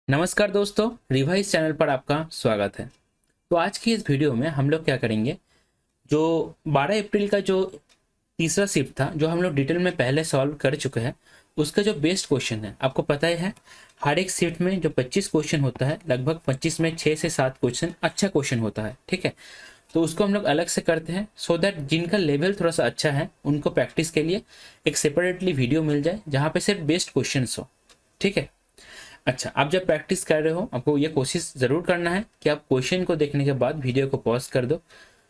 नमस्कार दोस्तों, revise channel पर आपका स्वागत है। तो आज की इस वीडियो में हम लोग क्या करेंगे, जो 12 अप्रैल का जो तीसरा शिफ्ट था, जो हम लोग डिटेल में पहले सॉल्व कर चुके हैं, उसका जो बेस्ट क्वेश्चन है, आपको पता ही है हर एक शिफ्ट में जो 25 क्वेश्चन होता है, लगभग 25 में 6 से 7 क्वेश्चन अच्छा क्वेश्चन होता है। ठीक है, तो उसको हम लोग अलग से करते हैं सो दैट जिनका लेवल थोड़ा सा अच्छा है उनको प्रैक्टिस के लिए एक सेपरेटली वीडियो मिल जाए जहाँ पे सिर्फ बेस्ट क्वेश्चन हो। ठीक है, अच्छा, आप जब प्रैक्टिस कर रहे हो आपको ये कोशिश ज़रूर करना है कि आप क्वेश्चन को देखने के बाद वीडियो को पॉज कर दो,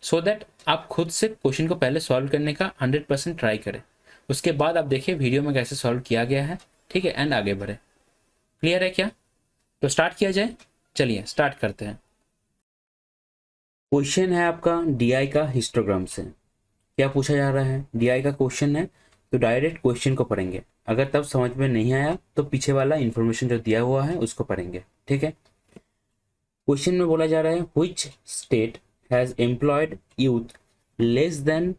सो दैट आप खुद से क्वेश्चन को पहले सॉल्व करने का 100% ट्राई करें। उसके बाद आप देखिए वीडियो में कैसे सॉल्व किया गया है। ठीक है, एंड आगे बढ़े। क्लियर है क्या? तो स्टार्ट किया जाए। चलिए स्टार्ट करते हैं। क्वेश्चन है आपका डीआई का हिस्टोग्राम से। क्या पूछा जा रहा है? डीआई का क्वेश्चन है, तो डायरेक्ट क्वेश्चन को पढ़ेंगे। अगर तब समझ में नहीं आया तो पीछे वाला इंफॉर्मेशन जो दिया हुआ है उसको पढ़ेंगे। ठीक है, क्वेश्चन में बोला जा रहा है which state has employed youth less than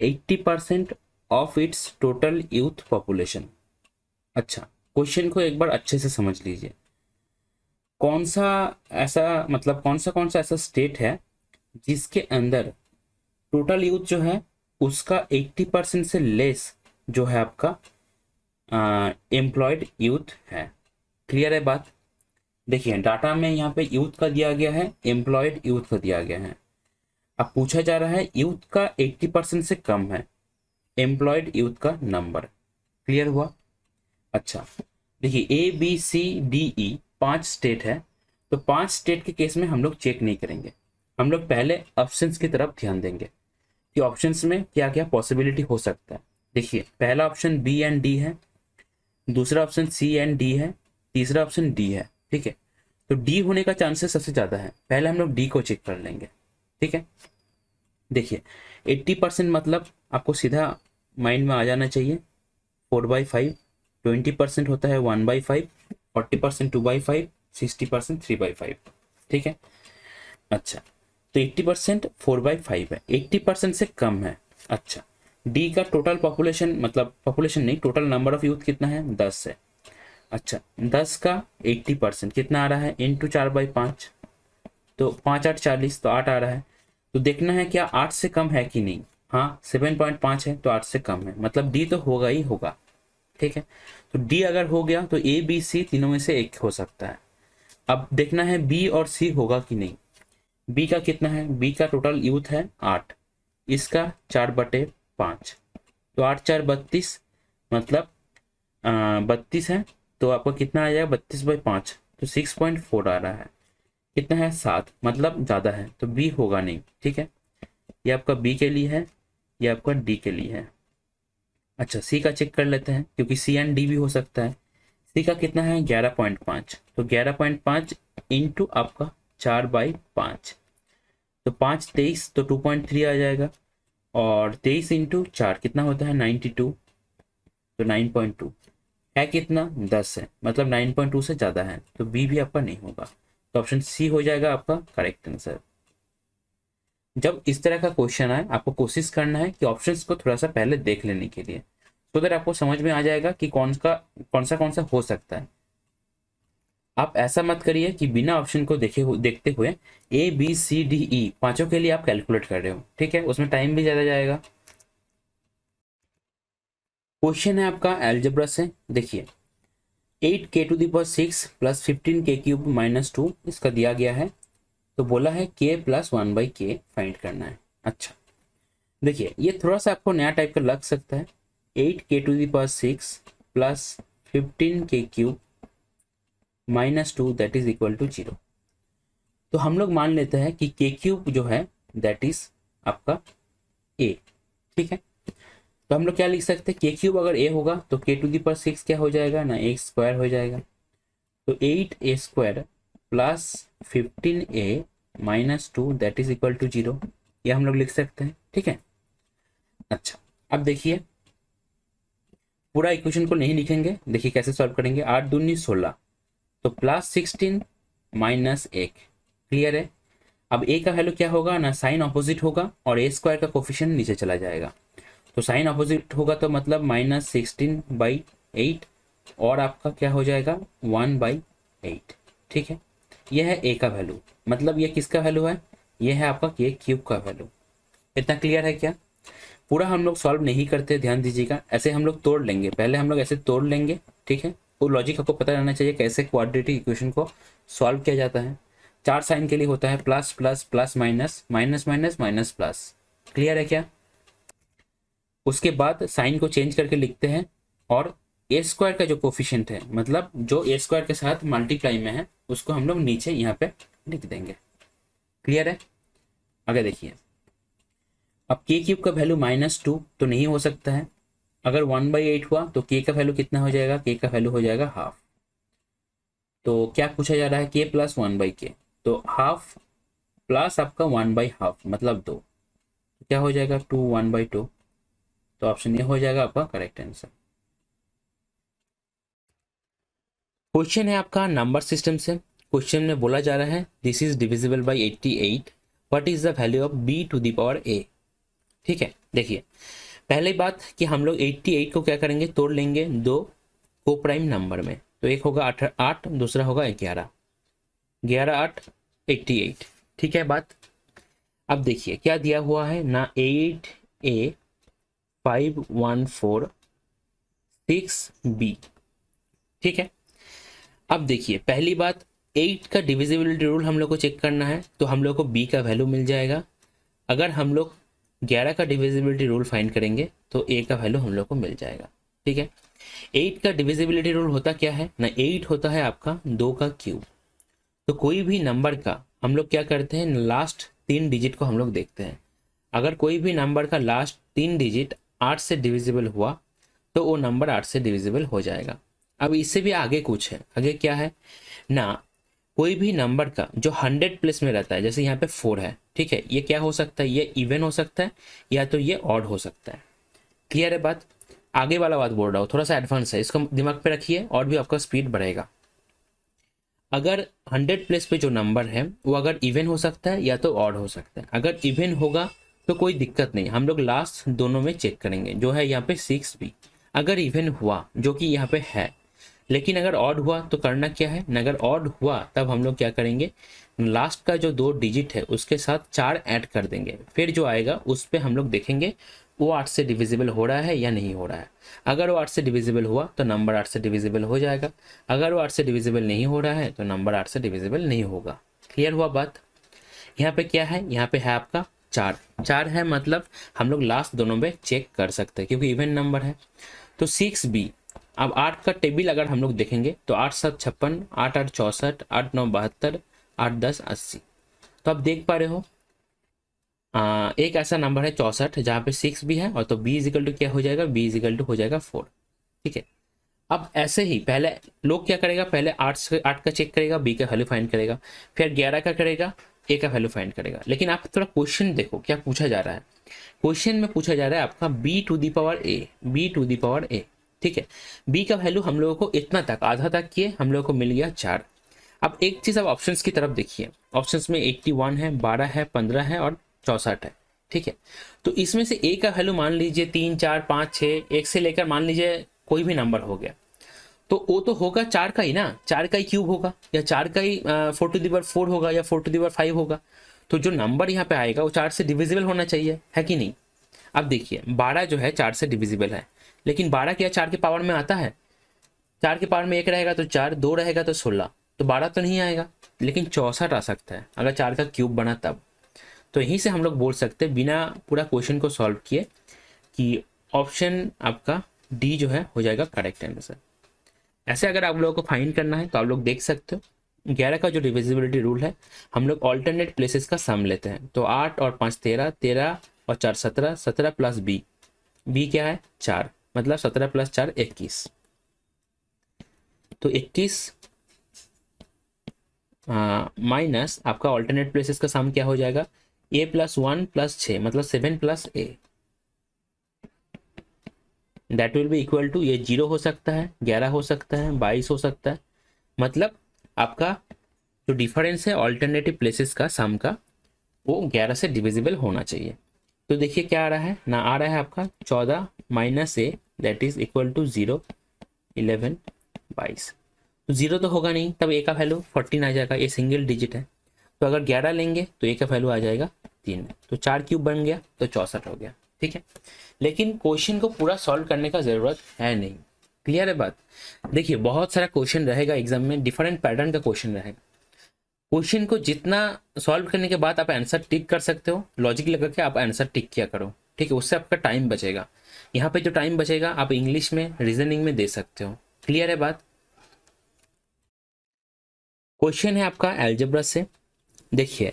80% of its total youth population. अच्छा, क्वेश्चन को एक बार अच्छे से समझ लीजिए। कौन सा ऐसा मतलब कौन सा ऐसा स्टेट है जिसके अंदर टोटल यूथ जो है उसका 80% से लेस जो है आपका एम्प्लॉयड यूथ है। क्लियर है बात? देखिए डाटा में यहाँ पे यूथ का दिया गया है, एम्प्लॉयड यूथ का दिया गया है। अब पूछा जा रहा है यूथ का 80% से कम है एम्प्लॉयड यूथ का नंबर। क्लियर हुआ? अच्छा, देखिए A B C D E 5 state है, तो 5 स्टेट के केस में हम लोग चेक नहीं करेंगे। हम लोग पहले ऑप्शंस की तरफ ध्यान देंगे कि ऑप्शंस में क्या क्या पॉसिबिलिटी हो सकता है। देखिए पहला ऑप्शन बी एंड डी है, दूसरा ऑप्शन सी एंड डी है, तीसरा ऑप्शन डी है। ठीक है, तो डी होने का चांसेस सबसे ज़्यादा है। पहले हम लोग डी को चेक कर लेंगे। ठीक है, देखिए 80% मतलब आपको सीधा माइंड में आ जाना चाहिए 4/5, 20% होता है 1/5, 40% 2/5, 60% 3/5। ठीक है, अच्छा, तो 80% 4/5 है, 80% से कम है। अच्छा, डी का टोटल पॉपुलेशन मतलब पॉपुलेशन नहीं, टोटल नंबर ऑफ यूथ कितना है? 10 है। अच्छा, 10 का 80% कितना आ रहा है? इंटू 4/5, तो 5 8 40, तो 8 आ रहा है। तो देखना है क्या 8 से कम है कि नहीं। हाँ, 7.5 है तो 8 से कम है, मतलब डी तो होगा ही होगा। ठीक है, तो डी अगर हो गया तो ए बी सी तीनों में से एक हो सकता है। अब देखना है बी और सी होगा कि नहीं। बी का कितना है? बी का टोटल यूथ है 8, इसका 4/5, तो 8 4 32, मतलब 32 है, तो आपको कितना आ जाएगा? 32/5, तो 6.4 आ रहा है। कितना है? 7, मतलब ज़्यादा है, तो बी होगा नहीं। ठीक है, ये आपका बी के लिए है, ये आपका डी के लिए है। अच्छा, सी का चेक कर लेते हैं क्योंकि सी एंड डी भी हो सकता है। सी का कितना है? 11.5, तो 11.5 इंटू आपका 4/5, तो 5 23, तो 2.3 आ जाएगा। और 23 इंटू 4 कितना होता है? 92, तो 9.2 है। कितना? 10 है, मतलब 9.2 से ज़्यादा है, तो बी भी आपका नहीं होगा। तो ऑप्शन सी हो जाएगा आपका करेक्ट आंसर। जब इस तरह का क्वेश्चन आए आपको कोशिश करना है कि ऑप्शंस को थोड़ा सा पहले देख लेने के लिए, तो दैट आपको समझ में आ जाएगा कि कौन सा हो सकता है। आप ऐसा मत करिए कि बिना ऑप्शन को देखते हुए ए बी सी डी ई पांचों के लिए आप कैलकुलेट कर रहे हो। ठीक है, उसमें टाइम भी ज़्यादा जाएगा। क्वेश्चन है आपका एल्जेब्रा से। देखिए 8k⁶ प्लस 15k³ - 2 इसका दिया गया है, तो बोला है k + 1/k फाइंड करना है। अच्छा, देखिए ये थोड़ा सा आपको नया टाइप का लग सकता है। 8k⁶ plus 15k³ - 2 that is equal to 0। तो हम लोग मान लेते हैं कि k³ जो है दैट इज आपका a। ठीक है, तो हम लोग क्या लिख सकते हैं? k³ अगर a होगा तो k⁶ क्या हो जाएगा ना? a² हो जाएगा। तो 8a² plus 15a - 2 that is equal to 0, ये हम लोग लिख सकते हैं। ठीक है, अच्छा, अब देखिए पूरा इक्वेशन को नहीं लिखेंगे, देखिए कैसे सॉल्व करेंगे। 8 दूनी 16, तो +16 - 1। क्लियर है? अब a का वैल्यू क्या होगा ना? साइन ऑपोजिट होगा और a² का कोफिशिएंट नीचे चला जाएगा, तो साइन ऑपोजिट होगा तो मतलब -16/8, और आपका क्या हो जाएगा? 1/8। ठीक है, यह है ए का वैल्यू, मतलब ये किसका वैल्यू है, ये है आपका के क्यूब का वैल्यू। इतना क्लियर है क्या? पूरा हम लोग सॉल्व नहीं करते, ध्यान दीजिएगा, ऐसे हम लोग तोड़ लेंगे, पहले हम लोग ऐसे तोड़ लेंगे, ठीक है। वो लॉजिक आपको पता रहना चाहिए कैसे क्वाड्रेटिक इक्वेशन को सॉल्व किया जाता है। 4 साइन के लिए होता है plus plus plus minus minus minus minus plus, clear है क्या? उसके बाद साइन को चेंज करके लिखते हैं, और ए स्क्वायर का जो कोफिशिएंट है, मतलब जो ए स्क्वायर के साथ मल्टीप्लाई में है, उसको हम लोग नीचे यहाँ पे लिख देंगे। क्लियर है? आगे देखिए, अब के क्यूब का वैल्यू -2 तो नहीं हो सकता है। अगर 1/8 हुआ तो के का वैल्यू कितना हो जाएगा, के का वैल्यू हो जाएगा हाफ। तो क्या पूछा जा रहा है, के प्लस 1/k, तो हाफ प्लस आपका 1/2 मतलब 2, क्या हो जाएगा 2 1/2, तो ऑप्शन ए हो जाएगा आपका करेक्ट आंसर। क्वेश्चन है आपका नंबर सिस्टम से। क्वेश्चन में बोला जा रहा है this is divisible by 88, what is the value of b to the power a। ठीक है, देखिए पहले बात कि हम लोग 88 को क्या करेंगे, तोड़ लेंगे दो को प्राइम नंबर में, तो एक होगा 8, दूसरा होगा 11, 11 8 88, ठीक है बात। अब देखिए क्या दिया हुआ है ना, 8a 514 6b, ठीक है। अब देखिए पहली बात, 8 का डिविजिबिलिटी रूल हम लोग को चेक करना है, तो हम लोग को b का वैल्यू मिल जाएगा। अगर हम लोग 11 का डिविजिबिलिटी रूल फाइंड करेंगे तो a का वैल्यू हम लोग को मिल जाएगा, ठीक है। 8 का डिविजिबिलिटी रूल होता क्या है ना, 8 होता है आपका 2 का क्यूब। तो कोई भी नंबर का हम लोग क्या करते हैं, लास्ट 3 डिजिट को हम लोग देखते हैं। अगर कोई भी नंबर का लास्ट 3 डिजिट 8 से डिविजिबल हुआ तो वो नंबर 8 से डिविजिबल हो जाएगा। अब इससे भी आगे कुछ है, आगे क्या है ना, कोई भी नंबर का जो 100 प्लेस में रहता है, जैसे यहाँ पे 4 है, ठीक है, ये क्या हो सकता है, ये इवन हो सकता है या तो ये ऑड हो सकता है। क्लियर है बात? आगे वाला बात बोल रहा हूँ, थोड़ा सा एडवांस है, इसको दिमाग पे रखिए और भी आपका स्पीड बढ़ेगा। अगर 100 प्लेस पे जो नंबर है वो अगर इवन हो सकता है या तो ऑड हो सकता है। अगर इवन होगा तो कोई दिक्कत नहीं, हम लोग लास्ट दोनों में चेक करेंगे, जो है यहाँ पे 6b। अगर इवन हुआ जो कि यहाँ पे है, लेकिन अगर ऑड हुआ तो करना क्या है ना, अगर ऑड हुआ तब हम लोग क्या करेंगे, लास्ट का जो 2 डिजिट है उसके साथ 4 ऐड कर देंगे, फिर जो आएगा उस पर हम लोग देखेंगे वो 8 से डिविजिबल हो रहा है या नहीं हो रहा है। अगर वो 8 से डिविजिबल हुआ तो नंबर 8 से डिविजिबल हो जाएगा, अगर वो 8 से डिविजिबल नहीं हो रहा है तो नंबर 8 से डिविजिबल नहीं होगा। क्लियर हुआ बात? यहाँ पे क्या है, यहाँ पे है आपका 4 है, मतलब हम लोग लास्ट दोनों में चेक कर सकते हैं क्योंकि इवन नंबर है। तो 6b, अब 8 का टेबल अगर हम लोग देखेंगे तो 8 7 56, 8 8 64, 8 9 72, 8 10 80। तो आप देख पा रहे हो एक ऐसा नंबर है 64 जहाँ पे 6 भी है, और तो b इजिकल टू क्या हो जाएगा, b इजिकल टू हो जाएगा 4, ठीक है। अब ऐसे ही पहले लोग क्या करेगा, पहले 8 का चेक करेगा, b का वैल्यू फाइंड करेगा, फिर 11 का करेगा, a का वैल्यू फाइंड करेगा। लेकिन आप थोड़ा क्वेश्चन देखो क्या पूछा जा रहा है। क्वेश्चन में पूछा जा रहा है आपका b to the power a, b to the power a, ठीक है। b का वैल्यू हम लोगों को इतना तक, आधा तक किए, हम लोगों को मिल गया 4। अब एक चीज अब ऑप्शंस की तरफ देखिए, ऑप्शंस में 81 है, 12 है, 15 है और 64 है, ठीक है। तो इसमें से a का वैल्यू मान लीजिए 3 4 5 6, एक से लेकर मान लीजिए कोई भी नंबर हो गया, तो वो तो होगा 4 का ही ना, 4 का ही क्यूब होगा, या 4 का ही 4 टू दी पावर 4 होगा, या 4 टू दी पावर 5 होगा। तो जो नंबर यहाँ पे आएगा वो 4 से डिविजिबल होना चाहिए, है कि नहीं? अब देखिए 12 जो है 4 से डिविजिबल है, लेकिन 12 क्या 4 के पावर में आता है? 4 के पावर में 1 रहेगा तो 4, 2 रहेगा तो 16, तो 12 तो नहीं आएगा, लेकिन 64 आ सकता है अगर 4 का क्यूब बना तब। तो यहीं से हम लोग बोल सकते हैं बिना पूरा क्वेश्चन को सॉल्व किए कि ऑप्शन आपका डी जो है हो जाएगा करेक्ट आंसर। ऐसे अगर आप लोगों को फाइंड करना है तो आप लोग देख सकते हो 11 का जो डिविजिबिलिटी रूल है, हम लोग ऑल्टरनेट प्लेसेस का सम लेते हैं। तो 8 और 5 13, 13 और 4 17, 17 प्लस b, b क्या है 4, मतलब 17 प्लस 4 21। तो 21 माइनस आपका ऑल्टरनेट प्लेसेस का सम क्या हो जाएगा, a प्लस 1 प्लस 6, मतलब 7 plus a, that will be equal to, ये 0 हो सकता है, 11 हो सकता है, 22 हो सकता है, मतलब आपका जो डिफरेंस है ऑल्टरनेटिव प्लेसेस का सम का, वो 11 से डिविजिबल होना चाहिए। तो देखिए क्या आ रहा है ना, आ रहा है आपका 14 minus a that is equal to 0, 11, 22। तो 0 तो होगा नहीं, तब ए का वैल्यू 14 आ जाएगा, ये सिंगल डिजिट है। तो अगर 11 लेंगे तो ए का वैल्यू आ जाएगा 3, तो 4 क्यूब बन गया तो 64 हो गया। ठीक है, लेकिन क्वेश्चन को पूरा सॉल्व करने का ज़रूरत है नहीं। क्लियर है बात? देखिए बहुत सारा क्वेश्चन रहेगा एग्जाम में, डिफरेंट पैटर्न का क्वेश्चन रहेगा। क्वेश्चन को जितना सॉल्व करने के बाद आप आंसर टिक कर सकते हो, लॉजिक लगा के आप आंसर टिक किया करो। ठीक है, उससे आपका टाइम बचेगा। यहाँ पे जो टाइम बचेगा आप इंग्लिश में, रीजनिंग में दे सकते हो। क्लियर है बात? क्वेश्चन है आपका एल्जेब्रा से। देखिए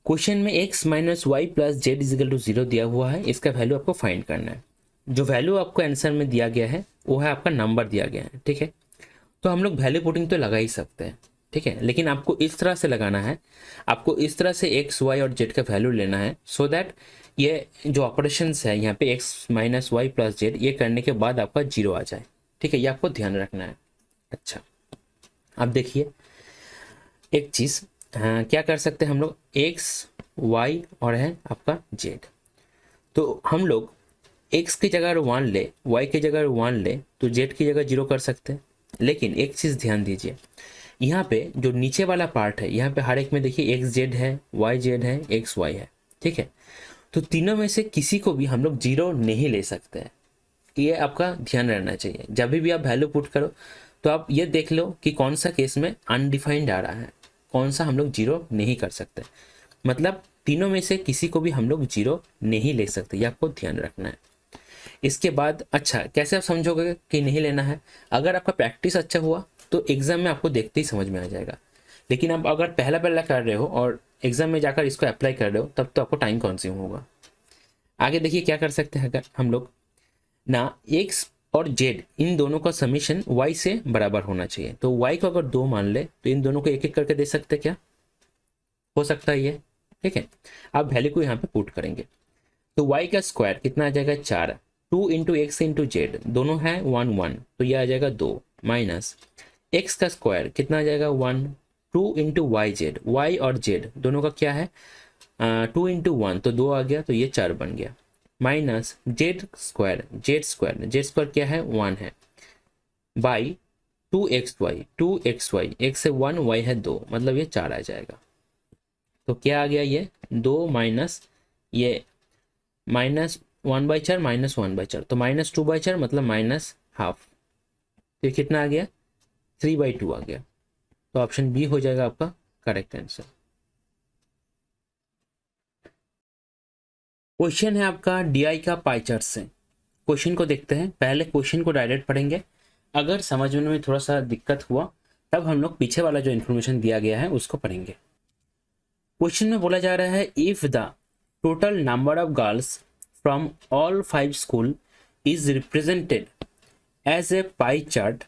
क्वेश्चन में x minus y plus z is equal to 0 दिया हुआ है, इसका वैल्यू आपको फाइंड करना है। जो वैल्यू आपको आंसर में दिया गया है वो है आपका नंबर दिया गया है। ठीक है, तो हम लोग वैल्यू पुटिंग तो लगा ही सकते हैं। ठीक है, लेकिन आपको इस तरह से लगाना है, आपको इस तरह से x y और z का वैल्यू लेना है, सो दैट ये जो ऑपरेशंस है यहाँ पे x minus y plus z, ये करने के बाद आपका 0 आ जाए। ठीक है, ये आपको ध्यान रखना है। अच्छा, अब देखिए एक चीज़, हाँ क्या कर सकते हैं हम लोग, x y और है आपका z, तो हम लोग x की जगह 1 ले, y की जगह 1 ले, तो z की जगह 0 कर सकते हैं। लेकिन एक चीज़ ध्यान दीजिए, यहाँ पे जो नीचे वाला पार्ट है, यहाँ पे हर एक में देखिए एक्स जेड है, वाई जेड है, एक्स वाई है। ठीक है, तो तीनों में से किसी को भी हम लोग 0 नहीं ले सकते हैं। ये आपका ध्यान रहना चाहिए। जब भी आप वैल्यू पुट करो तो आप ये देख लो कि कौन सा केस में अनडिफाइंड आ रहा है, कौन सा हम लोग 0 नहीं कर सकते। मतलब तीनों में से किसी को भी हम लोग 0 नहीं ले सकते, ये आपको ध्यान रखना है। इसके बाद अच्छा कैसे आप समझोगे कि नहीं लेना है? अगर आपका प्रैक्टिस अच्छा हुआ तो एग्जाम में आपको देखते ही समझ में आ जाएगा। लेकिन आप अगर पहला पहला कर रहे हो और एग्जाम में जाकर इसको अप्लाई कर रहे हो, तब तो आपको टाइम कंज्यूम होगा। आगे देखिए क्या कर सकते हैं, अगर हम लोग ना x और z इन दोनों का समीशन y से बराबर होना चाहिए, तो y को अगर 2 मान ले तो इन दोनों को एक एक करके दे सकते, क्या हो सकता है ये? ठीक है, आप वैल्यू को यहाँ पे पुट करेंगे तो y का स्क्वायर कितना आ जाएगा 4, 2 इंटू एक्स इंटू जेड, दोनों है 1 1, तो ये आ जाएगा 2, माइनस x का स्क्वायर कितना आ जाएगा 1, 2 इंटू वाई जेड, वाई और जेड दोनों का क्या है 2 इंटू 1, तो 2 आ गया, तो ये 4 बन गया, minus Z square, Z square क्या है 1 है, बाई 2xy, x से 1 y है 2, मतलब ये 4 आ जाएगा। तो क्या आ गया ये 2 माइनस ये माइनस 1/4 माइनस 1/4, तो माइनस 2/4 मतलब माइनस हाफ, तो कितना आ गया 3/2 आ गया। तो ऑप्शन बी हो जाएगा आपका करेक्ट आंसर। क्वेश्चन है आपका डीआई का पाई चार्ट से। क्वेश्चन को देखते हैं, पहले क्वेश्चन को डायरेक्ट पढ़ेंगे, अगर समझने में थोड़ा सा दिक्कत हुआ तब हम लोग पीछे वाला जो इन्फॉर्मेशन दिया गया है उसको पढ़ेंगे। क्वेश्चन में बोला जा रहा है if the total number of girls from all 5 school is represented as a pie chart,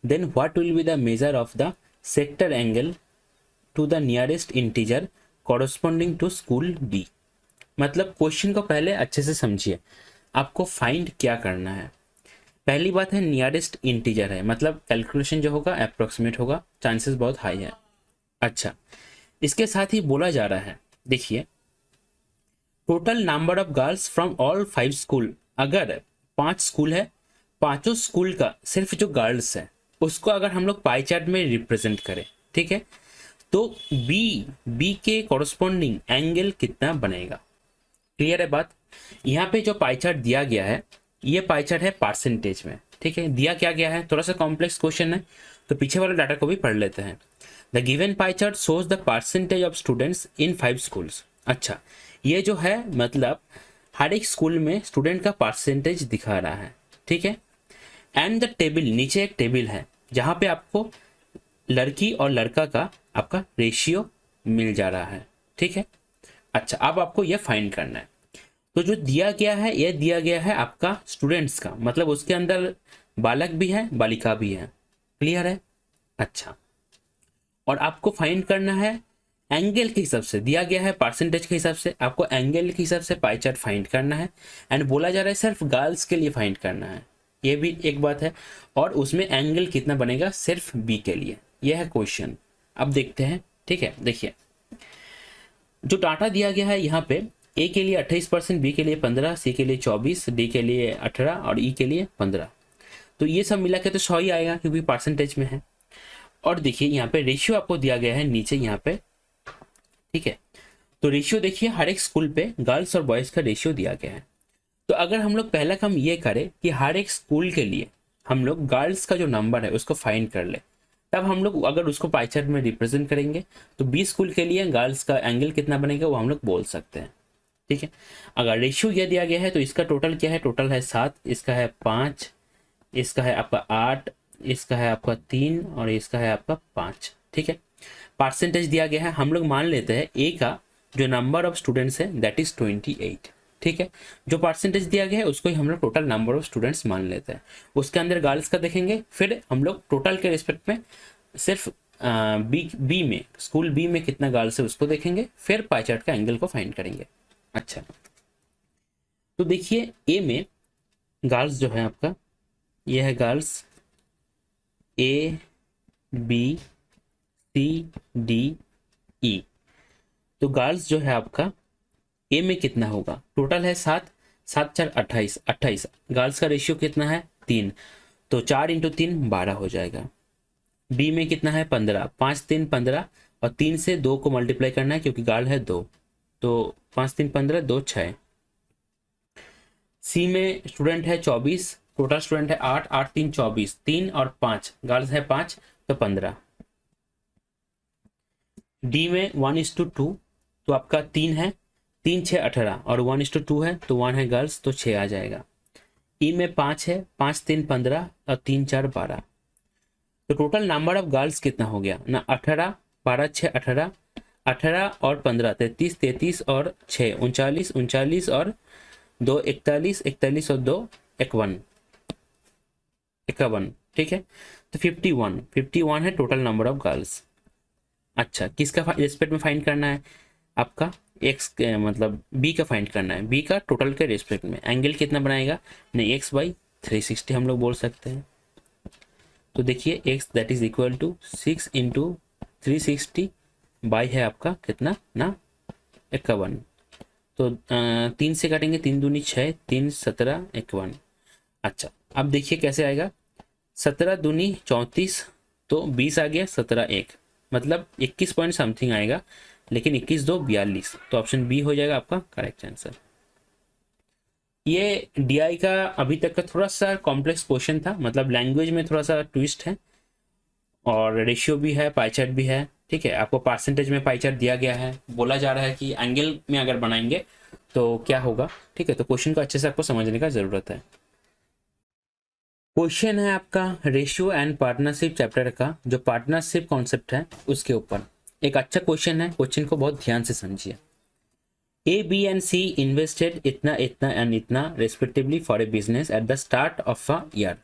then what will be the measure of the sector angle to the nearest integer corresponding to school B. मतलब क्वेश्चन को पहले अच्छे से समझिए, आपको find क्या करना है। पहली बात है नियरेस्ट इंटीजर है, मतलब कैलकुलेशन जो होगा अप्रोक्सीमेट होगा, चांसेस बहुत हाई है। अच्छा, इसके साथ ही बोला जा रहा है, देखिए total number of girls from all 5 school, अगर 5 स्कूल है, पांचों स्कूल का सिर्फ जो गर्ल्स है उसको अगर हम लोग पाई चार्ट में रिप्रेजेंट करें, ठीक है, तो बी के कॉरस्पॉन्डिंग एंगल कितना बनेगा। क्लियर है बात? यहाँ पे जो पाई चार्ट दिया गया है ये पाई चार्ट है परसेंटेज में। ठीक है, दिया क्या गया है, थोड़ा सा कॉम्प्लेक्स क्वेश्चन है तो पीछे वाले डाटा को भी पढ़ लेते हैं। The given pie chart shows the percentage of students in 5 schools. अच्छा, ये जो है मतलब हर एक स्कूल में स्टूडेंट का परसेंटेज दिखा रहा है। ठीक है, एंड द टेबल, नीचे एक टेबल है जहां पे आपको लड़की और लड़का का आपका रेशियो मिल जा रहा है। ठीक है, अच्छा अब आपको यह फाइंड करना है। तो जो दिया गया है ये दिया गया है आपका स्टूडेंट्स का, मतलब उसके अंदर बालक भी है बालिका भी है। क्लियर है? अच्छा, और आपको फाइंड करना है एंगल के हिसाब से, दिया गया है परसेंटेज के हिसाब से, आपको एंगल के हिसाब से पाई चार्ट फाइंड करना है। एंड बोला जा रहा है सिर्फ गर्ल्स के लिए फाइंड करना है, ये भी एक बात है, और उसमें एंगल कितना बनेगा सिर्फ बी के लिए, यह है क्वेश्चन। अब देखते हैं। ठीक है, देखिए जो डाटा दिया गया है यहाँ पे ए के लिए 28%, बी के लिए 15, सी के लिए 24, डी के लिए 18 और ई के लिए 15, तो ये सब मिला के तो 100 ही आएगा क्योंकि परसेंटेज में है। और देखिए यहाँ पे रेशियो आपको दिया गया है नीचे यहाँ पे, ठीक है। तो रेशियो देखिए हर एक स्कूल पे गर्ल्स और बॉयज का रेशियो दिया गया है। तो अगर हम लोग पहला काम ये करें कि हर एक स्कूल के लिए हम लोग गर्ल्स का जो नंबर है उसको फाइंड कर ले, तब हम लोग अगर उसको पाई चार्ट में रिप्रेजेंट करेंगे तो 20 स्कूल के लिए गर्ल्स का एंगल कितना बनेगा वो हम लोग बोल सकते हैं, ठीक है। अगर रेशियो ये दिया गया है तो इसका टोटल क्या है, टोटल है 7, इसका है 5, इसका है आपका 8, इसका है आपका 3 और इसका है आपका 5, ठीक है। परसेंटेज दिया गया है, हम लोग मान लेते हैं ए का जो नंबर ऑफ स्टूडेंट्स है दैट इज 28, ठीक है। जो परसेंटेज दिया गया है उसको ही हम लोग टोटल नंबर ऑफ स्टूडेंट्स मान लेते हैं। उसके अंदर गर्ल्स का देखेंगे, फिर हम लोग टोटल के रिस्पेक्ट में सिर्फ बी में, स्कूल बी में कितना गर्ल्स है उसको देखेंगे, फिर पाई चार्ट का एंगल को फाइंड करेंगे। अच्छा, तो देखिए ए में गर्ल्स जो है आपका, ये है girls A B C D E. तो गर्ल्स जो है आपका ए में कितना होगा, टोटल है 7, 7 4 28, 28। गर्ल्स का रेशियो कितना है 3, तो 4 इंटू 3 12 हो जाएगा। बी में कितना है 15, 5 3 15 और 3 से 2 को मल्टीप्लाई करना है क्योंकि गर्ल है 2, तो 5 3 15 2 6। सी में स्टूडेंट है 24, टोटल स्टूडेंट है 8, 8 3 24, 3 और 5, गर्ल्स है 5 तो 15। डी में 1:2, तो आपका 3 है, 3 6 18 और 1:2 है तो 1 है गर्ल्स तो 6 आ जाएगा। ई में 5 है, 5 3 15 और 3 4 12। तो टोटल नंबर ऑफ गर्ल्स कितना हो गया ना, 18, 12 6 18, 18 और 15 33, 33 और 6 39, 39 और 2 41, 41 और 2 51, 51, ठीक है। तो 51, 51 है टोटल नंबर ऑफ गर्ल्स। अच्छा, किसका रिस्पेक्ट में फाइंड करना है, आपका एक्स मतलब बी का फाइंड करना है, बी का टोटल के रिस्पेक्ट में एंगल कितना बनाएगा, नहीं एक्स बाई 360 हम लोग बोल सकते हैं। तो देखिए x that is equal to 6 into 360 by है आपका कितना ना 51। तो 3 से काटेंगे, 3 दूनी 6, 3 17 51। अच्छा, अब देखिए कैसे आएगा, 17 दूनी 34 तो 20 आ गया, 17 1 मतलब 21 पॉइंट समथिंग आएगा, लेकिन 21 2 42, तो ऑप्शन बी हो जाएगा आपका करेक्ट आंसर। ये डीआई का अभी तक का थोड़ा सा कॉम्प्लेक्स क्वेश्चन था, मतलब लैंग्वेज में थोड़ा सा ट्विस्ट है और रेशियो भी है, पाई चार्ट भी है, ठीक है। आपको परसेंटेज में पाई चार्ट दिया गया है, बोला जा रहा है कि एंगल में अगर बनाएंगे तो क्या होगा, ठीक है। तो क्वेश्चन को अच्छे से आपको समझने का जरूरत है। क्वेश्चन है आपका रेशियो एंड पार्टनरशिप चैप्टर का जो पार्टनरशिप कॉन्सेप्ट है उसके ऊपर। एक अच्छा क्वेश्चन है, क्वेश्चन को बहुत ध्यान से समझिए। A B and C invested इतना इतना एंड इतना respectively for a business at the start of a year.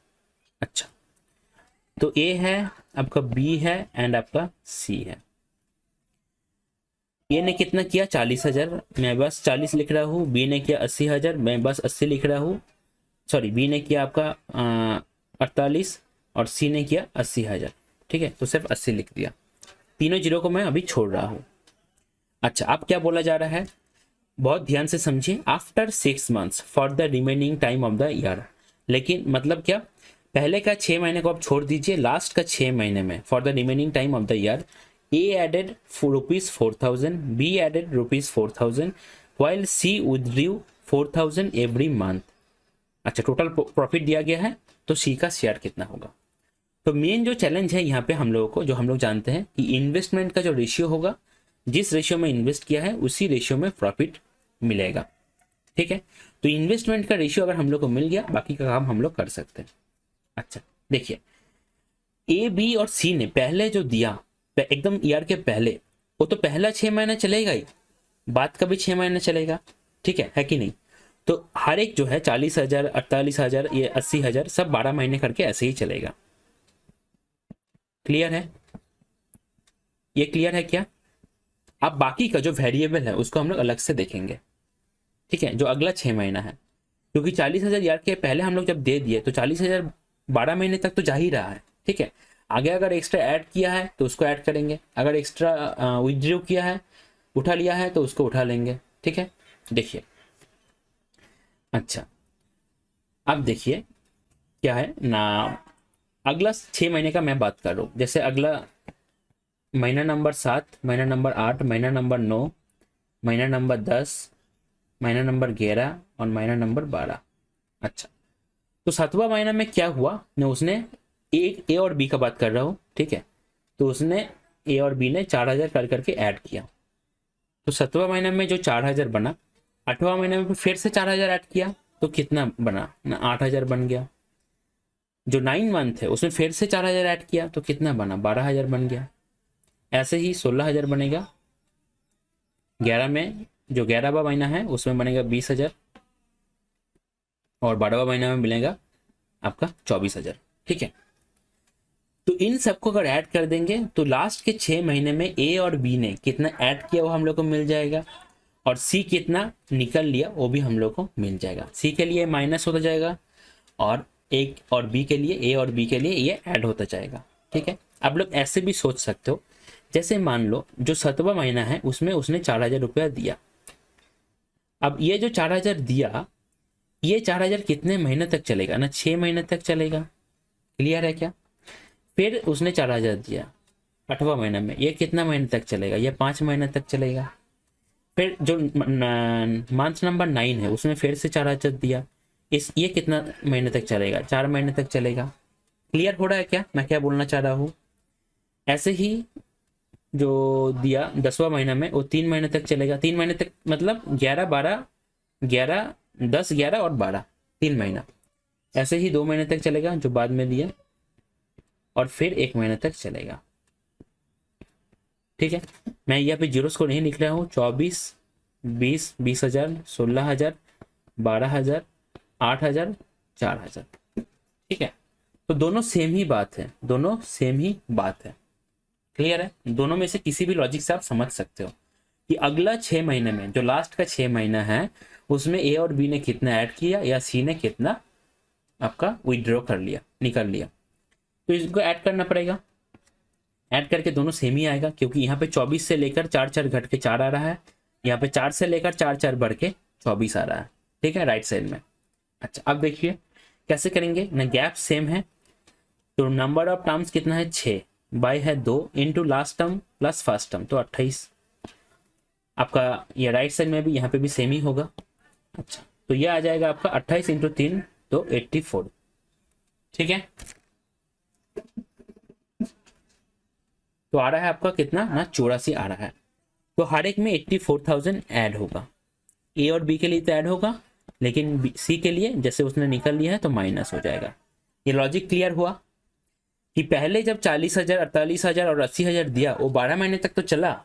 अच्छा, तो ए है आपका, बी है एंड आपका सी है। ए ने कितना किया 40,000, मैं बस 40 लिख रहा हूँ। बी ने किया 80,000, मैं बस 80 लिख रहा हूँ। सॉरी, बी ने किया आपका 48 और सी ने किया 80,000, ठीक है। तो सिर्फ 80 लिख दिया, तीनों जीरो को मैं अभी छोड़ रहा हूँ। अच्छा, अब क्या बोला जा रहा है, बहुत ध्यान से समझिए। After 6 months for the remaining time of the year, लेकिन मतलब क्या, पहले का 6 महीने को आप छोड़ दीजिए, लास्ट का 6 महीने में for the remaining time of the year A added ₹4,000, B added ₹4,000 while C withdrew 4,000 every month. अच्छा, टोटल प्रॉफिट दिया गया है तो सी का शेयर कितना होगा। तो मेन जो चैलेंज है यहाँ पे हम लोगों को, जो हम लोग जानते हैं कि इन्वेस्टमेंट का जो रेशियो होगा, जिस रेशियो में इन्वेस्ट किया है उसी रेशियो में प्रॉफिट मिलेगा, ठीक है। तो इन्वेस्टमेंट का रेशियो अगर हम लोग को मिल गया, बाकी का काम हम लोग कर सकते हैं। अच्छा, देखिए ए बी और सी ने पहले जो दिया एकदम ईयर के पहले, वो तो पहला 6 महीना चलेगा ही, बाद का भी 6 महीना चलेगा, ठीक है कि नहीं। तो हर एक जो है 40,000, 48,000, ये 80,000 सब 12 महीने करके ऐसे ही चलेगा। क्लियर है, ये क्लियर है क्या। अब बाकी का जो वेरिएबल है उसको हम लोग अलग से देखेंगे, ठीक है, जो अगला 6 महीना है। क्योंकि 40,000 यार के पहले हम लोग जब दे दिए तो 40,000 12 महीने तक तो जा ही रहा है, ठीक है। आगे अगर एक्स्ट्रा ऐड किया है तो उसको ऐड करेंगे, अगर एक्स्ट्रा विथड्रॉ किया है, उठा लिया है तो उसको उठा लेंगे, ठीक है। देखिए, अच्छा अब देखिए क्या है ना, अगला 6 महीने का मैं बात कर रहा हूँ, जैसे अगला महीना नंबर 7, महीना नंबर 8, महीना नंबर 9, महीना नंबर 10, महीना नंबर 11 और महीना नंबर 12। अच्छा, तो 7वां महीना में क्या हुआ ने उसने एक ए और बी का बात कर रहा हूँ, ठीक है। तो उसने ए और बी ने 4,000 कर करके ऐड किया। तो 7वां महीना में जो 4,000 बना, 8वां महीने में फिर से 4,000 ऐड किया तो कितना बना ना, 8,000 बन गया। जो 9 मंथ है उसमें फिर से 4,000 ऐड किया तो कितना बना, 12,000 बन गया। ऐसे ही 16,000 बनेगा। 11 में जो 11वां महीना है उसमें बनेगा 20,000 और 12वां महीना में मिलेगा आपका 24,000, ठीक है। तो इन सबको अगर ऐड कर देंगे तो लास्ट के 6 महीने में ए और बी ने कितना ऐड किया वो हम लोग को मिल जाएगा, और सी कितना निकल लिया वो भी हम लोग को मिल जाएगा। सी के लिए माइनस होता जाएगा और ए और बी के लिए, ए और बी के लिए ये ऐड होता जाएगा, ठीक है। आप लोग ऐसे भी सोच सकते हो, जैसे मान लो जो 7वां महीना है उसमें उसने 4,000 रुपया दिया। अब ये जो 4,000 दिया, ये 4,000 कितने महीने तक चलेगा ना, 6 महीने तक चलेगा। क्लियर है क्या। फिर उसने 4,000 दिया 8वां महीना में, ये कितना महीने तक चलेगा, ये 5 महीने तक चलेगा। फिर जो मंथ नंबर 9 है उसमें फिर से 4,000 दिया, ये कितना महीने तक चलेगा, 4 महीने तक चलेगा। क्लियर हो रहा है क्या मैं क्या बोलना चाह रहा हूँ। ऐसे ही जो दिया 10वां महीना में वो 3 महीने तक चलेगा। 3 महीने तक मतलब 11, 12, 11, 10, 11 और 12, 3 महीना। ऐसे ही 2 महीने तक चलेगा जो बाद में दिया, और फिर 1 महीने तक चलेगा, ठीक है। मैं यहाँ पे जीरोस को नहीं लिख रहा हूँ। 24, 20, 20,000, 16,000, 12,000, 8,000, 4,000, ठीक है। तो दोनों सेम ही बात है, दोनों सेम ही बात है। क्लियर है। दोनों में से किसी भी लॉजिक से आप समझ सकते हो कि अगला 6 महीने में जो लास्ट का 6 महीना है उसमें ए और बी ने कितना ऐड किया या सी ने कितना आपका विड्रॉ कर लिया, निकाल लिया। तो इसको ऐड करना पड़ेगा। ऐड करके दोनों सेम ही आएगा, क्योंकि यहाँ पे 24 से लेकर 4 घट के 4 आ रहा है, यहाँ पे 4 से लेकर 4 बढ़ के 24 आ रहा है, ठीक है, राइट साइड में। अच्छा, अब देखिए कैसे करेंगे ना, गैप सेम है तो नंबर ऑफ टर्म्स कितना है 6, बाय है 2 into last term plus first term तो 28। आपका ये राइट साइड में भी यहाँ पे भी सेम ही होगा। अच्छा, तो ये आ जाएगा आपका 28 इंटू 3 तो 84, ठीक है। तो आ रहा है आपका कितना ना 84 आ रहा है। तो हर एक में 84,000 ऐड होगा। ए और बी के लिए तो ऐड होगा, लेकिन सी के लिए जैसे उसने निकल लिया है तो माइनस हो जाएगा। ये लॉजिक क्लियर हुआ कि पहले जब 40,000, 48,000 और 80,000 दिया वो 12 महीने तक तो चला,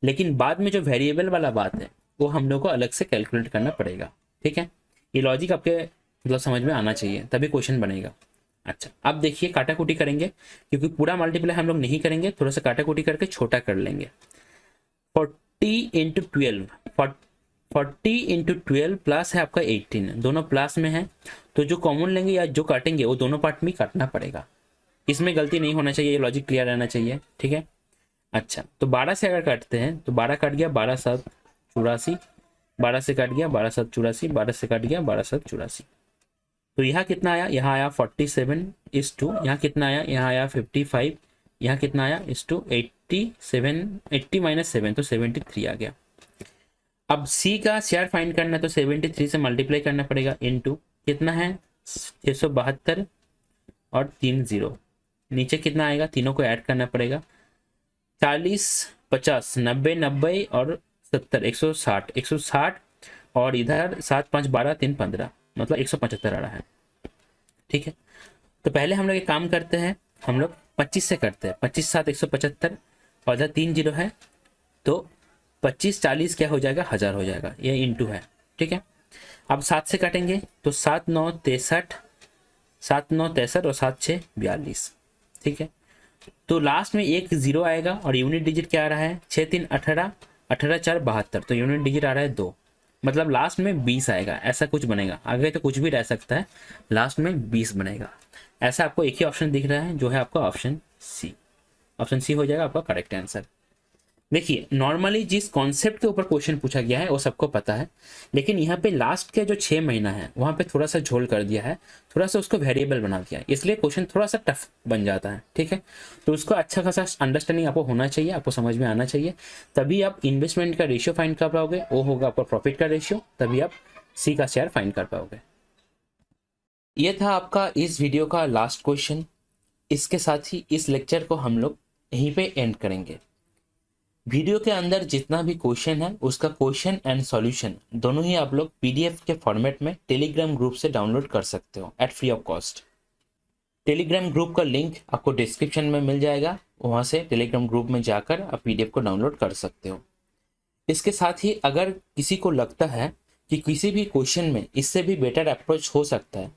लेकिन बाद में जो वेरिएबल वाला बात है वो हम लोग को अलग से कैलकुलेट करना पड़ेगा, ठीक है। ये लॉजिक आपके मतलब समझ में आना चाहिए तभी क्वेश्चन बनेगा। अच्छा, अब देखिए काटाकुटी करेंगे, क्योंकि पूरा मल्टीप्लाई हम लोग नहीं करेंगे, थोड़ा सा काटाकुटी करके छोटा कर लेंगे। 40 इंटू 12, 40 इंटू 12 प्लस है आपका 18, दोनों प्लस में है तो जो कॉमन लेंगे या जो काटेंगे वो दोनों पार्ट में काटना पड़ेगा। इसमें गलती नहीं होना चाहिए, ये लॉजिक क्लियर रहना चाहिए, ठीक है। अच्छा, तो 12 से अगर काटते हैं तो 12 काट गया 12 7 84, 12 से काट गया 12 7 84, 12 से काट गया 12 7 84। तो यहाँ कितना आया, यहाँ आया 47:2, यहाँ कितना आया, यहाँ आया 55, यहाँ कितना आया इस टू 87, 80 माइनस 7 तो 73 आ गया। अब सी का शेयर फाइंड करना है तो 73 से मल्टीप्लाई करना पड़ेगा, इनटू कितना है 672 और 3 0, नीचे कितना आएगा तीनों को ऐड करना पड़ेगा। 40, 50, 90, 90 और 70, 160, 160 और इधर 7 5 12 3 15 मतलब 175 आ रहा है, ठीक है। तो पहले हम लोग एक काम करते हैं, हम लोग 25 से करते हैं, 25 7 175 और इधर 3 0 है तो 25 40 क्या हो जाएगा 1000 हो जाएगा, ये इंटू है, ठीक है। अब 7 से काटेंगे तो 7 9 63, 7 9 63 और 7 6 42, ठीक है। तो लास्ट में एक 0 आएगा और यूनिट डिजिट क्या आ रहा है 6 3 18, 18 4 72 तो यूनिट डिजिट आ रहा है 2, मतलब लास्ट में 20 आएगा, ऐसा कुछ बनेगा। आगे तो कुछ भी रह सकता है, लास्ट में 20 बनेगा। ऐसा आपको एक ही ऑप्शन दिख रहा है जो है आपका ऑप्शन सी। ऑप्शन सी हो जाएगा आपका करेक्ट आंसर। देखिए नॉर्मली जिस कॉन्सेप्ट के ऊपर क्वेश्चन पूछा गया है वो सबको पता है, लेकिन यहाँ पे लास्ट के जो 6 महीना है वहाँ पे थोड़ा सा झोल कर दिया है, थोड़ा सा उसको वेरिएबल बना दिया है, इसलिए क्वेश्चन थोड़ा सा टफ बन जाता है। ठीक है, तो उसको अच्छा खासा अंडरस्टैंडिंग आपको होना चाहिए, आपको समझ में आना चाहिए, तभी आप इन्वेस्टमेंट का रेशियो फाइंड कर पाओगे, वो होगा आपका प्रॉफिट का रेशियो, तभी आप सी का शेयर फाइंड कर पाओगे। ये था आपका इस वीडियो का लास्ट क्वेश्चन। इसके साथ ही इस लेक्चर को हम लोग यहीं पे एंड करेंगे। वीडियो के अंदर जितना भी क्वेश्चन है उसका क्वेश्चन एंड सॉल्यूशन दोनों ही आप लोग पीडीएफ के फॉर्मेट में टेलीग्राम ग्रुप से डाउनलोड कर सकते हो at free of cost. Telegram group का लिंक आपको डिस्क्रिप्शन में मिल जाएगा, वहाँ से टेलीग्राम ग्रुप में जाकर आप पीडीएफ को डाउनलोड कर सकते हो। इसके साथ ही अगर किसी को लगता है कि किसी भी क्वेश्चन में इससे भी बेटर अप्रोच हो सकता है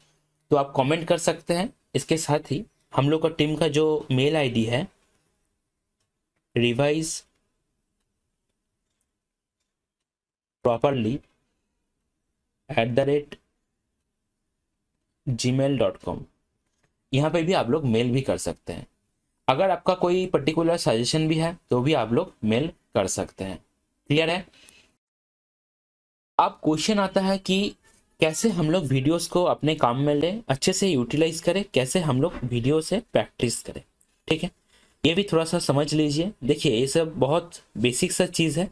तो आप कमेंट कर सकते हैं। इसके साथ ही हम लोग का टीम का जो मेल आईडी है रिवाइज properly @gmail.com, यहाँ पे भी आप लोग मेल भी कर सकते हैं। अगर आपका कोई पर्टिकुलर सजेशन भी है तो भी आप लोग मेल कर सकते हैं। क्लियर है? अब क्वेश्चन आता है कि कैसे हम लोग वीडियोस को अपने काम में लें, अच्छे से यूटिलाइज करें, कैसे हम लोग वीडियो से प्रैक्टिस करें। ठीक है, ये भी थोड़ा सा समझ लीजिए। देखिए ये सब बहुत बेसिक सा चीज़ है,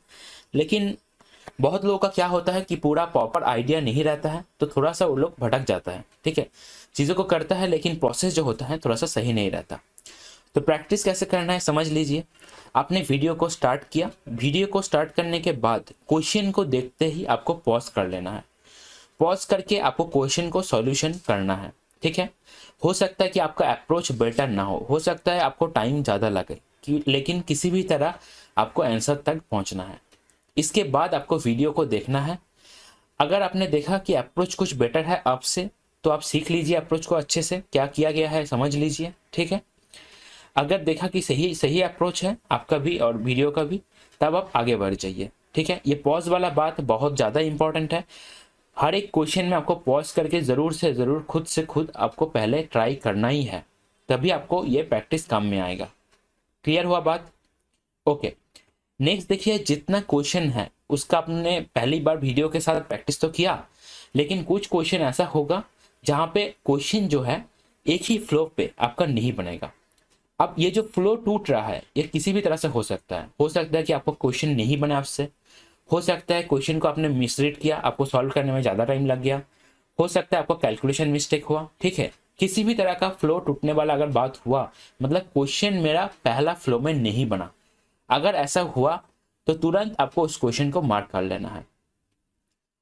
लेकिन बहुत लोगों का क्या होता है कि पूरा प्रॉपर आइडिया नहीं रहता है, तो थोड़ा सा वो लोग भटक जाता है। ठीक है, चीज़ों को करता है लेकिन प्रोसेस जो होता है थोड़ा सा सही नहीं रहता। तो प्रैक्टिस कैसे करना है समझ लीजिए। आपने वीडियो को स्टार्ट किया, वीडियो को स्टार्ट करने के बाद क्वेश्चन को देखते ही आपको पॉज कर लेना है। पॉज करके आपको क्वेश्चन को सॉल्यूशन करना है। ठीक है, हो सकता है कि आपका अप्रोच बेटर ना हो सकता है आपको टाइम ज़्यादा लगे लेकिन किसी भी तरह आपको आंसर तक पहुँचना है। इसके बाद आपको वीडियो को देखना है। अगर आपने देखा कि अप्रोच कुछ बेटर है आपसे तो आप सीख लीजिए अप्रोच को अच्छे से, क्या किया गया है समझ लीजिए। ठीक है, अगर देखा कि सही अप्रोच है आपका भी और वीडियो का भी, तब आप आगे बढ़ जाइए। ठीक है, ये पॉज वाला बात बहुत ज़्यादा इंपॉर्टेंट है। हर एक क्वेश्चन में आपको पॉज करके ज़रूर से ज़रूर खुद से खुद आपको पहले ट्राई करना ही है, तभी आपको ये प्रैक्टिस काम में आएगा। क्लियर हुआ बात? ओके, नेक्स्ट देखिए, जितना क्वेश्चन है उसका आपने पहली बार वीडियो के साथ प्रैक्टिस तो किया, लेकिन कुछ क्वेश्चन ऐसा होगा जहाँ पे क्वेश्चन जो है एक ही फ्लो पे आपका नहीं बनेगा। अब ये जो फ्लो टूट रहा है ये किसी भी तरह से हो सकता है कि आपको क्वेश्चन नहीं बने आपसे, हो सकता है क्वेश्चन को आपने मिसरीड किया, आपको सॉल्व करने में ज़्यादा टाइम लग गया, हो सकता है आपको कैलकुलेशन मिस्टेक हुआ। ठीक है, किसी भी तरह का फ्लो टूटने वाला अगर बात हुआ, मतलब क्वेश्चन मेरा पहला फ्लो में नहीं बना, अगर ऐसा हुआ तो तुरंत आपको उस क्वेश्चन को मार्क कर लेना है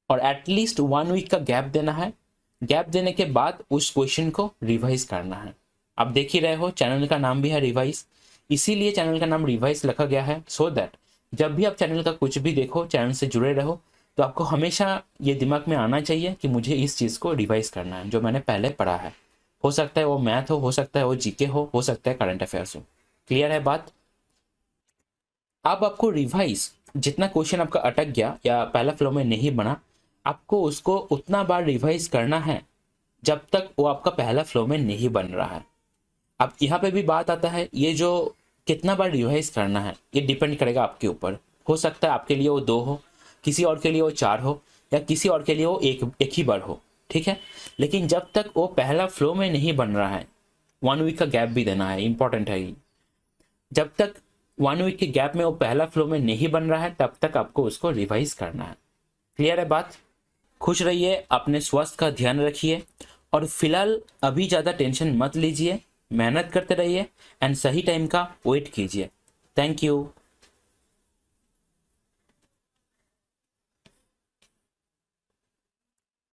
और एटलीस्ट 1 वीक का गैप देना है। गैप देने के बाद उस क्वेश्चन को रिवाइज करना है। आप देख ही रहे हो चैनल का नाम भी है रिवाइज, इसीलिए चैनल का नाम रिवाइज रखा गया है, सो दैट जब भी आप चैनल का कुछ भी देखो, चैनल से जुड़े रहो, तो आपको हमेशा ये दिमाग में आना चाहिए कि मुझे इस चीज़ को रिवाइज करना है जो मैंने पहले पढ़ा है। हो सकता है वो मैथ हो सकता है वो जीके हो सकता है करंट अफेयर्स हो। क्लियर है बात? अब आपको रिवाइज, जितना क्वेश्चन आपका अटक गया या पहला फ्लो में नहीं बना, आपको उसको उतना बार रिवाइज करना है जब तक वो आपका पहला फ्लो में नहीं बन रहा है। अब यहाँ पे भी बात आता है, ये जो कितना बार रिवाइज करना है ये डिपेंड करेगा आपके ऊपर। हो सकता है आपके लिए वो 2 हो, किसी और के लिए वो 4 हो, या किसी और के लिए वो एक ही बार हो। ठीक है, लेकिन जब तक वो पहला फ्लो में नहीं बन रहा है, 1 वीक का गैप भी देना है, इंपॉर्टेंट है। जब तक 1 वीक के गैप में वो पहला फ्लो में नहीं बन रहा है तब तक आपको उसको रिवाइज करना है। क्लियर है बात? खुश रहिए, अपने स्वास्थ्य का ध्यान रखिए और फिलहाल अभी ज़्यादा टेंशन मत लीजिए, मेहनत करते रहिए एंड सही टाइम का वेट कीजिए। Thank you.